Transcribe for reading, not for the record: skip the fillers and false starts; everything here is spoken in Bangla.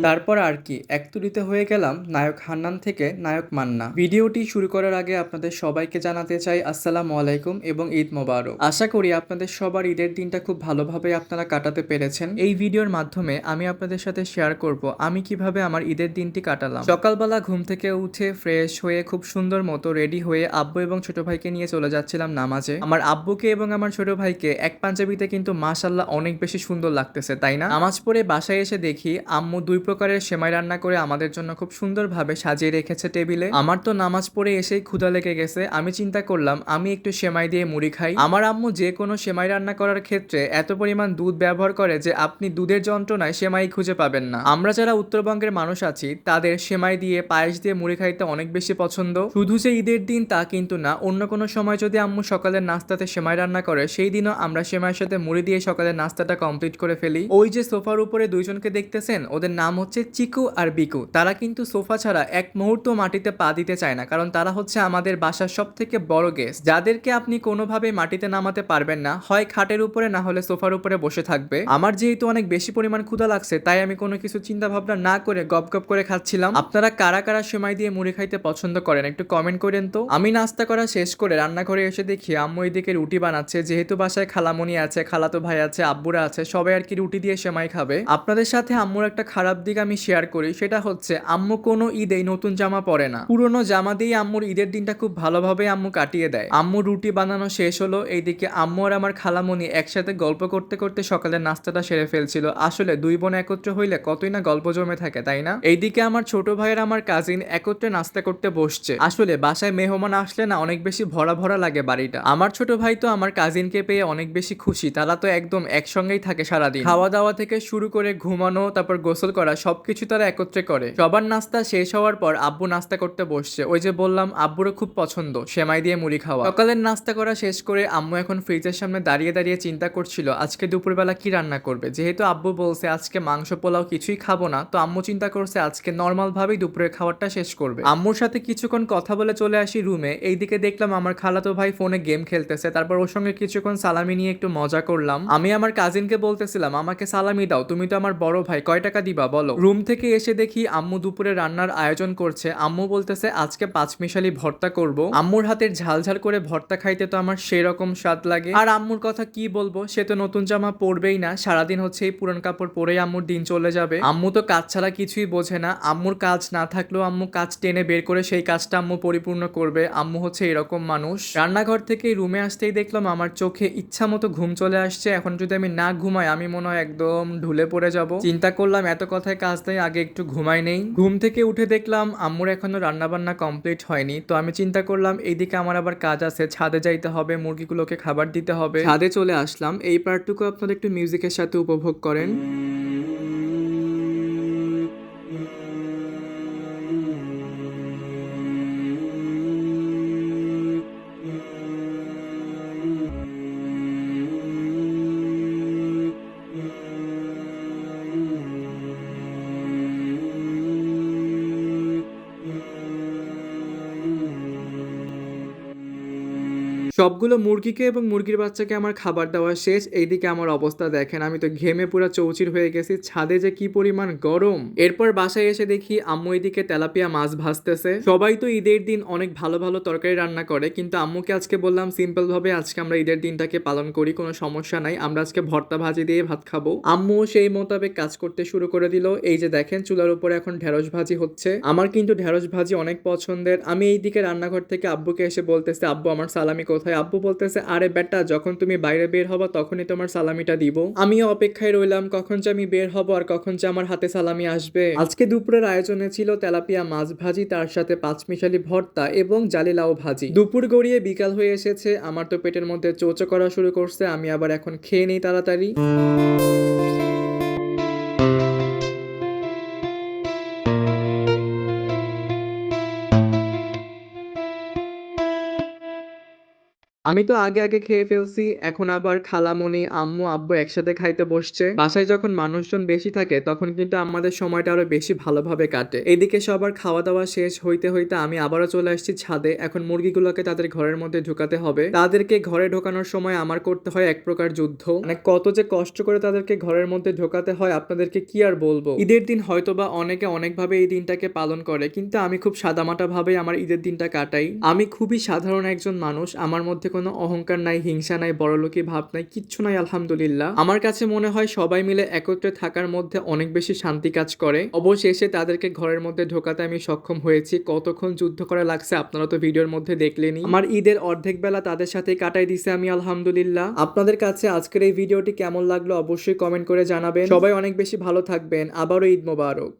তারপর আর কি এক তুড়িতে হয়ে গেলাম নায়ক হান্নান থেকে নায়ক মান্না। ভিডিওটি শুরু করার আগে আপনাদের সবাইকে জানাতে চাই আসসালামু আলাইকুম এবং ঈদ মোবারক। আশা করি আপনাদের সবার ঈদের দিনটা খুব ভালোভাবে আপনারা কাটাতে পেরেছেন। এই ভিডিওর মাধ্যমে আমি আপনাদের সাথে শেয়ার করব আমি কিভাবে আমার ঈদের দিনটি কাটালাম। সকালবেলা ঘুম থেকে উঠে ফ্রেশ হয়ে খুব সুন্দর মতো রেডি হয়ে আব্বু এবং ছোট ভাইকে নিয়ে চলে যাচ্ছিলাম নামাজে। আমার আব্বুকে এবং আমার ছোট ভাইকে এক পাঞ্জাবিতে কিন্তু মাশাআল্লাহ অনেক বেশি সুন্দর লাগতেছে, তাই না? নামাজ পড়ে বাসায় এসে দেখি আম্মু দুই প্রকারের সেমাই রান্না করে আমাদের জন্য খুব সুন্দরভাবে সাজিয়ে রেখেছে টেবিলে। আমার তো নামাজ পড়ে এসেই ক্ষুধা লেগে গেছে। আমি চিন্তা করলাম আমি একটু সেমাই দিয়ে মুড়ি খাই। আমার আম্মু যে কোনো সেমাই রান্না করার ক্ষেত্রে এত পরিমাণ দুধ ব্যবহার করে যে আপনি দুধের যন্ত্রণায় সেমাই খুঁজে পাবেন না। আমরা যারা উত্তরবঙ্গের মানুষ আছি তাদের সেমাই দিয়ে পায়েস দিয়ে মুড়ি খাইতে অনেক বেশি পছন্দ। শুধু যে ঈদের দিন তা কিন্তু না, অন্য কোনো সময় যদি আম্মু সকালের নাস্তাতে সেমাই রান্না করে সেই দিনও আমরা সেমাইয়ের সাথে মুড়ি দিয়ে সকালের নাস্তাটা কমপ্লিট করে ফেলি। ওই যে সোফার উপরে দুইজনকে দেখতেছেন, ওদের নাম হচ্ছে চিকু আর বিকু। তারা কিন্তু সোফা ছাড়া এক মুহূর্ত মাটিতে পা দিতে চায় না, কারণ তারা হচ্ছে আমাদের বাসার সব থেকে বড় গেস্ট, যাদেরকে আপনি কোনোভাবেই মাটিতে নামাতে পারবেন না। হয় খাটের উপরে না হলে সোফার উপরে বসে থাকবে। আমার যেহেতু অনেক বেশি পরিমাণ ক্ষুধা লাগছে তাই আমি কোনো কিছু চিন্তা ভাবনা না করে গপ গপ করে খাচ্ছিলাম। আপনারা কারা কারা সেমাই দিয়ে মুড়ি খাইতে পছন্দ করেন একটু কমেন্ট করেন তো। আমি নাস্তা করা শেষ করে রান্নাঘরে এসে দেখি আম্মু এদিকে রুটি বানাচ্ছে। যেহেতু বাসায় খালামণি আছে, খালাতো ভাই আছে, আব্বুরা আছে, সবাই আর কি রুটি দিয়ে সেমাই খাবে। আপনাদের সাথে আম্মুর একটা খারাপ দিক আমি শেয়ার করি, সেটা হচ্ছে আম্মু কোনো ঈদেই নতুন জামা পরে না। পুরনো জামা দিয়ে আম্মুর ঈদের দিনটা খুব ভালোভাবে আম্মু কাটিয়ে দেয়। আম্মু রুটি বানানো শেষ হলো, এইদিকে আম্মু আর আমার খালামণি একসাথে গল্প করতে করতে সকালের নাস্তাটা সেরে ফেলছিল। আসলে দুই বোন একত্র হইলে কতই না গল্প জমে থাকে, তাই না? এইদিকে আমার ছোট ভাইয়ের আমার কাজিন একত্রে নাস্তা করতে বসছে। আসলে বাসায় মেহমান আসলে না অনেক বেশি ভরা ভরা লাগে বাড়িটা। আমার ছোট ভাই তো আমার কাজিনকে পেয়ে অনেক বেশি খুশি। তারা তো একদম একসঙ্গেই থাকে সারাদিন। খাওয়া দাওয়া থেকে শুরু করে ঘুমানো, তারপর গোসল করা, সবকিছু তারা একত্রে করে। সবার নাস্তা শেষ হওয়ার পর আব্বু নাস্তা করতে বসছে। ওই যে বললাম আব্বুরও খুব পছন্দ সেমাই দিয়ে মুড়ি খাওয়া। সকালের নাস্তা করা শেষ করে আম্মু এখন ফ্রিজের সামনে দাঁড়িয়ে দাঁড়িয়ে চিন্তা করছিল আজকে দুপুরবেলা কি রান্না করবে। যেহেতু আব্বু বলছে আজকে মাংস পোলাও কিছুই খাবো না, তো আম্মু চিন্তা করছে আজকে নর্মাল ভাবেই দুপুরের খাবারটা শেষ করবে। আম্মুর সাথে কিছুক্ষণ কথা বলে চলে আসি রুমে। এইদিকে দেখলাম আমার খালাতো ভাই ফোনে গেম খেলতেছে। তারপর ওর সঙ্গে কিছুক্ষণ সালামি নিয়ে একটু মজা করলাম। আমি আমার কাজিনকে বলতেছিলাম আমাকে সালামি দাও, তুমি তো আমার বড় ভাই, কয় টাকা দিবা বলো। রুম থেকে এসে দেখি আম্মু দুপুরে রান্নার আয়োজন করছে। আম্মু বলতেছে আজকে পাঁচমিশালি ভর্তা করব। আম্মুর হাতের ঝাল ঝাল করে ভর্তা খাইতে তো আমার সেই রকম স্বাদ লাগে। আর আম্মুর কথা কি বলবো, সে তো নতুন জামা পরবেই না, সারাদিন হচ্ছে এই পুরান কাপড় পরেই আম্মুর দিন চলে যাবে। আম্মু তো কাজ ছাড়া কিছুই বোঝে না। আম্মুর কাজ না থাকলেও আম্মু কাজ টেনে বের করে সেই কাজটা আম্মু পরিপূর্ণ করবে। আম্মু হচ্ছে এরকম মানুষ। রান্নাঘর থেকে রুমে আসতেই দেখলাম আমার চোখে ইচ্ছা মতো ঘুম চলে আসছে। এখন যদি আমি না ঘুমাই আমি মনে হয় একদম ঢুলে পড়ে যাব। চিন্তা করলাম এত কথায় কাজ নেই, আগে একটু ঘুমাই নেই। ঘুম থেকে উঠে দেখলাম আম্মুর এখনো রান্না বান্না কমপ্লিট হয়নি। তো আমি চিন্তা করলাম এইদিকে আমার আবার কাজ আছে, ছাদে যাইতে হবে, মুরগিগুলোকে খাবার দিতে হবে। ছাদে চলে আসলাম। এই পার্টটুকু আপনারা একটু মিউজিকের সাথে উপভোগ করেন। সবগুলো মুরগিকে এবং মুরগির বাচ্চাকে আমার খাবার দেওয়া শেষ। এইদিকে আমার অবস্থা দেখেন, আমি তো ঘেমে পুরা চৌচির হয়ে গেছি। ছাদে যে কি পরিমাণ গরম। এরপর বাসায় এসে দেখি আম্মু এদিকে তেলাপিয়া মাছ ভাজতেছে। সবাই তো ঈদের দিন অনেক ভালো ভালো তরকারি রান্না করে, কিন্তু আম্মুকে আজকে বললাম সিম্পল ভাবে আজকে আমরা ঈদের দিনটাকে পালন করি, কোনো সমস্যা নাই, আমরা আজকে ভর্তা ভাজি দিয়ে ভাত খাবো। আম্মু সেই মোতাবেক কাজ করতে শুরু করে দিল। এই যে দেখেন চুলার উপরে এখন ঢেঁড়স ভাজি হচ্ছে। আমার কিন্তু ঢেঁড়স ভাজি অনেক পছন্দের। আমি এইদিকে রান্নাঘর থেকে আব্বুকে এসে বলতেছে আব্বু আমার সালামি কোথায়। আব্বু বলতেছে আরে বেটা যখন তুমি বাইরে বের হবা তখনই তোমার সালামিটা দিব। আমিও অপেক্ষায় রইলাম কখন যে আমি বের হব আর কখন যে আমার হাতে সালামি আসবে। আজকে দুপুরের আয়োজনে ছিল তেলাপিয়া মাছ ভাজি, তার সাথে পাঁচমিশালি ভর্তা এবং জালিলাও ভাজি। দুপুর গড়িয়ে বিকাল হয়ে এসেছে, আমার তো পেটের মধ্যে চোচো করা শুরু করছে। আমি আবার এখন খেয়ে নেই তাড়াতাড়ি। আমি তো আগে আগে খেয়ে ফেলছি, এখন আবার খালামণি, আম্মু, আব্বু একসাথে খাইতে বসছে। বাসায় যখন মানুষজন বেশি থাকে তখন কিন্তু আমাদের সময়টা আরো বেশি ভালোভাবে কাটে। এদিকে সবার খাওয়া দাওয়া শেষ হইতে হইতে আমি আবারও চলে আসছি ছাদে। এখন মুরগিগুলোকে তাদের ঘরের মধ্যে ঢুকাতে হবে। তাদেরকে ঘরে ঢোকানোর সময় আমার করতে হয় এক প্রকার যুদ্ধ। মানে কত যে কষ্ট করে তাদেরকে ঘরের মধ্যে ঢোকাতে হয় আপনাদেরকে কি আর বলবো। ঈদের দিন হয়তোবা অনেকে অনেকভাবে এই দিনটাকে পালন করে, কিন্তু আমি খুব সাদামাটা ভাবে আমার ঈদের দিনটা কাটাই। আমি খুবই সাধারণ একজন মানুষ, আমার মধ্যে কোনো অহংকার নাই, হিংসা নাই, বড়লোকি ভাব নাই, কিচ্ছু নাই আলহামদুলিল্লাহ। আমার কাছে মনে হয় সবাই মিলে একত্রে থাকার মধ্যে অনেক বেশি শান্তি কাজ করে। অবশেষে তাদেরকে ঘরের মধ্যে ঢোকাতে আমি সক্ষম হয়েছি। কতক্ষণ যুদ্ধ করা লাগছে আপনারা তো ভিডিওর মধ্যে দেখলেনই। আমার ঈদের অর্ধেক বেলা তাদের সাথে কাটাই দিছে আমি আলহামদুলিল্লাহ। আপনাদের কাছে আজকের এই ভিডিওটি কেমন লাগলো অবশ্যই কমেন্ট করে জানাবেন। সবাই অনেক বেশি ভালো থাকবেন। আবারও ঈদ মোবারক।